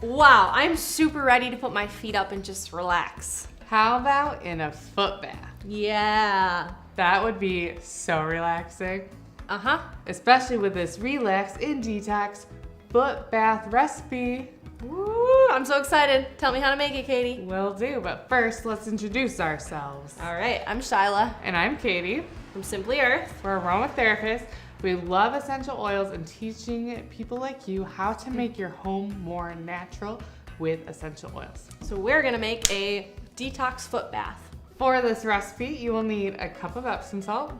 Wow, I'm super ready to put my feet up and just relax. How about in a foot bath? Yeah. That would be so relaxing. Uh-huh. Especially with this Relax and Detox foot bath recipe. Woo, I'm so excited. Tell me how to make it, Katie. Will do, but first let's introduce ourselves. All right, I'm Shyla And I'm Katie. from Simply Earth. We're aromatherapists. We love essential oils and teaching people like you how to make your home more natural with essential oils. So we're gonna make a detox foot bath. For this recipe, you will need a cup of Epsom salt,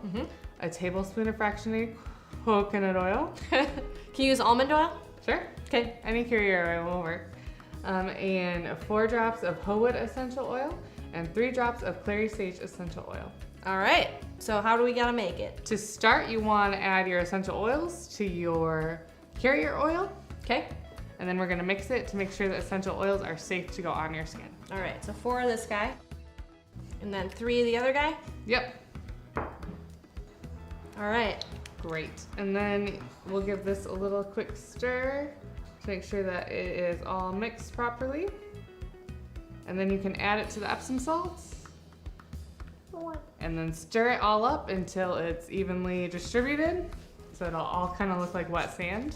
a tablespoon of fractionated coconut oil. Can you use almond oil? Sure. Okay. Any carrier oil will work. And 4 drops of whole wood essential oil and 3 drops of CLARY SACE essential oil. All right, so how do we gotta make it? To start, you want to add your essential oils to your carrier oil, Okay. and then we're going to mix it to make sure that essential oils are safe to go on your skin. All right, so 4 of this guy, and then 3 of the other guy. Yep. All right. Great. And then we'll give this a little quick stir to make sure that it is all mixed properly. And then you can add it to the Epsom salts. And then stir it all up until it's evenly distributed. So it'll all kind of look like wet sand.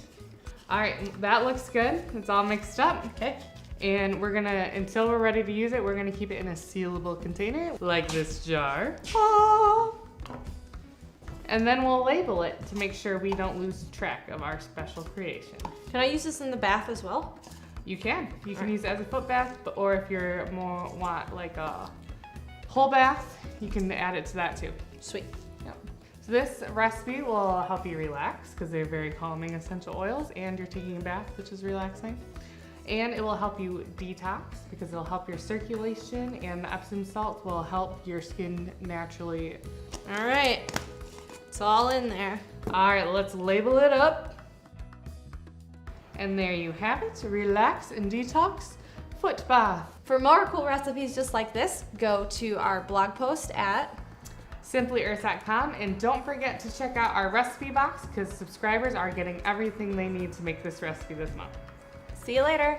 All right, that looks good. It's all mixed up. Okay. And we're gonna, until we're ready to use it, we're gonna keep it in a sealable container, like this jar. And then we'll label it to make sure we don't lose track of our special creation. Can I use this in the bath as well? You can. You can Alright. use it as a foot bath, or if you're more want like a whole bath, you can add it to that too. Sweet. Yep. So this recipe will help you relax because they're very calming essential oils, and you're taking a bath, which is relaxing. And it will help you detox because it'll help your circulation, and the Epsom salt will help your skin naturally. All right, it's all in there. All right, let's label it up. And there you have it, Relax and Detox foot bath. For more cool recipes just like this, go to our blog post at simplyearth.com, and don't forget to check out our recipe box because subscribers are getting everything they need to make this recipe this month. See you later.